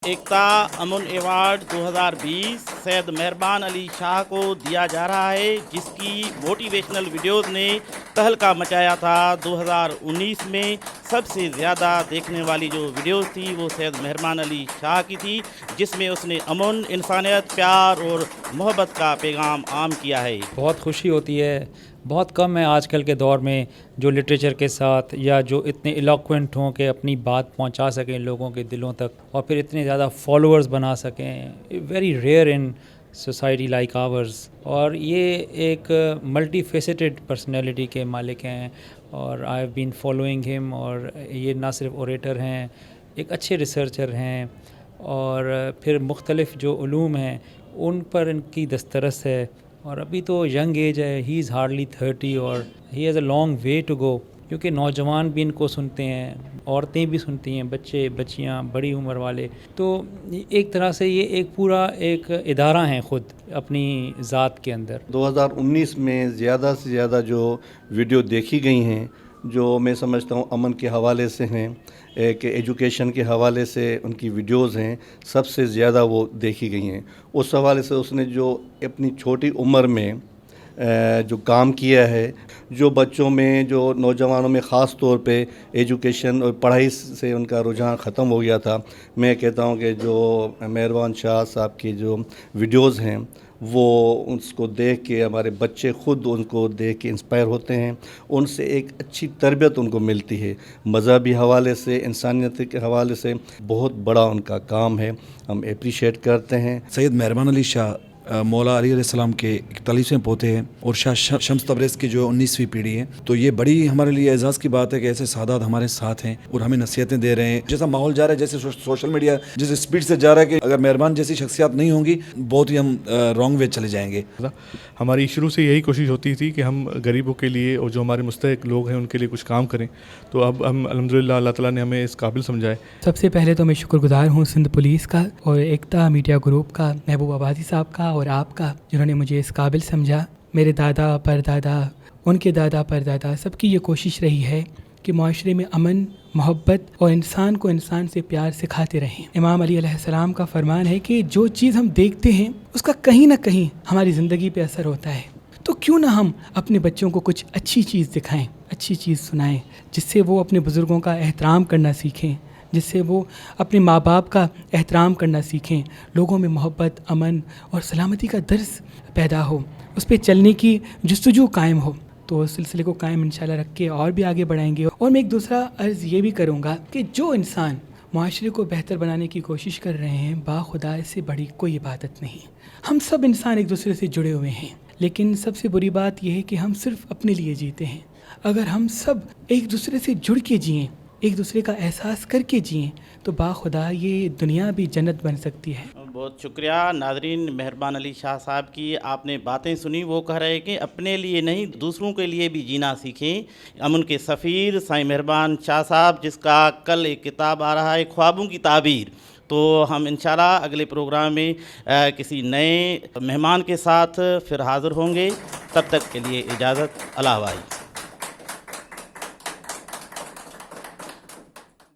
एकता अमन award 2020 Syed मेहरबान अली शाह को दिया जा रहा है, जिसकी मोटिवेशनल वीडियोस ने तहलका मचाया था। 2019 में सबसे ज़्यादा देखने वाली जो वीडियोस थी वो सैयद मेहरबान अली शाह की थी, जिसमें उसने अमन, इंसानियत, प्यार और मोहब्बत का पैगाम आम किया है। बहुत खुशी होती है, बहुत कम है आजकल के दौर में जो लिटरेचर के साथ या जो इतने इलोक्वेंट हों कि अपनी बात पहुंचा सकें लोगों के दिलों तक और फिर इतने ज़्यादा फॉलोअर्स बना सकें। Very rare in society like ours. और ये एक मल्टी फेसेटेड पर्सनैलिटी के मालिक हैं और I have been following him. और ये ना सिर्फ ओरेटर हैं, एक अच्छे रिसर्चर हैं और फिर मुख्तलिफ जो उलूम हैं उन पर इनकी दस्तरस है। और अभी तो यंग एज है, ही इज़ हार्डली 30 और he has a long way to go, क्योंकि नौजवान भी इनको सुनते हैं, औरतें भी सुनती हैं, बच्चे बच्चियां, बड़ी उम्र वाले। तो एक तरह से ये एक पूरा एक इदारा है ख़ुद अपनी ज़ात के अंदर। 2019 में ज़्यादा से ज़्यादा जो वीडियो देखी गई हैं, जो मैं समझता हूँ अमन के हवाले से हैं, एक एजुकेशन के हवाले से उनकी वीडियोस हैं, सबसे ज़्यादा वो देखी गई हैं। उस हवाले से उसने जो अपनी छोटी उम्र में जो काम किया है, जो बच्चों में, जो नौजवानों में ख़ास तौर पे एजुकेशन और पढ़ाई से उनका रुझान ख़त्म हो गया था, मैं कहता हूँ कि जो मेहरबान शाह साहब की जो वीडियोस हैं वो उसको देख के हमारे बच्चे ख़ुद उनको देख के इंस्पायर होते हैं, उनसे एक अच्छी तरबियत उनको मिलती है। मज़हबी हवाले से, इंसानियत के हवाले से बहुत बड़ा उनका काम है, हम अप्रिशिएट करते हैं। सैयद मेहरबान अली शाह मौला अली अलैहिस्सलाम के 41वें पोते हैं और शाह शम्स तबरेज़ की जो 19वीं पीढ़ी है। तो ये बड़ी हमारे लिए एजाज़ की बात है कि ऐसे सादात हमारे साथ हैं और हमें नसीहतें दे रहे हैं। जैसा माहौल जा रहा है, जैसे सोशल मीडिया जिस स्पीड से जा रहा है कि अगर मेहरबान जैसी शख्सियत नहीं होंगी बहुत ही हम रॉन्ग वे चले जाएंगे। हमारी शुरू से यही कोशिश होती थी कि हम गरीबों के लिए और जो हमारे मुस्तहिक लोग हैं उनके लिए कुछ काम करें। तो अब हम अल्हम्दुलिल्लाह अल्लाह ताला ने हमें इस काबिल समझा है। सबसे पहले तो मैं शुक्रगुजार हूँ सिंध पुलिस का और एकता मीडिया ग्रुप का, महबूब आबादी साहब का और आपका, जिन्होंने मुझे इस काबिल समझा। मेरे दादा परदादा, उनके दादा परदादा, सबकी ये कोशिश रही है कि माशरे में अमन, मोहब्बत और इंसान को इंसान से प्यार सिखाते रहें। इमाम अली अलैहिस्सलाम का फरमान है कि जो चीज़ हम देखते हैं उसका कहीं ना कहीं हमारी ज़िंदगी पे असर होता है। तो क्यों ना हम अपने बच्चों को कुछ अच्छी चीज़ दिखाएं, अच्छी चीज़ सुनाएं, जिससे वो अपने बुज़ुर्गों का एहतराम करना सीखें, जिससे वो अपने माँ बाप का एहतराम करना सीखें, लोगों में मोहब्बत, अमन और सलामती का दर्स पैदा हो, उस पर चलने की जुस्तजू कायम हो। तो उस सिलसिले को कायम इंशाल्लाह रख के और भी आगे बढ़ाएंगे। और मैं एक दूसरा अर्ज़ ये भी करूँगा कि जो इंसान माशरे को बेहतर बनाने की कोशिश कर रहे हैं, बाखुदा इससे बड़ी कोई इबादत नहीं। हम सब इंसान एक दूसरे से जुड़े हुए हैं, लेकिन सबसे बुरी बात यह है कि हम सिर्फ अपने लिए जीते हैं। अगर हम सब एक दूसरे से जुड़ के जिएँ, एक दूसरे का एहसास करके जिएँ, तो बाखुदा ये दुनिया भी जन्नत बन सकती है। बहुत शुक्रिया नाज़रीन, मेहरबान अली शाह साहब की आपने बातें सुनी। वो कह रहे हैं कि अपने लिए नहीं, दूसरों के लिए भी जीना सीखें। अमन के सफ़ीर साईं मेहरबान शाह साहब, जिसका कल एक किताब आ रहा है, ख्वाबों की ताबीर। तो हम इंशाल्लाह अगले प्रोग्राम में किसी नए मेहमान के साथ फिर हाज़िर होंगे। तब तक के लिए इजाज़त, अल्लाह हाफ़िज़।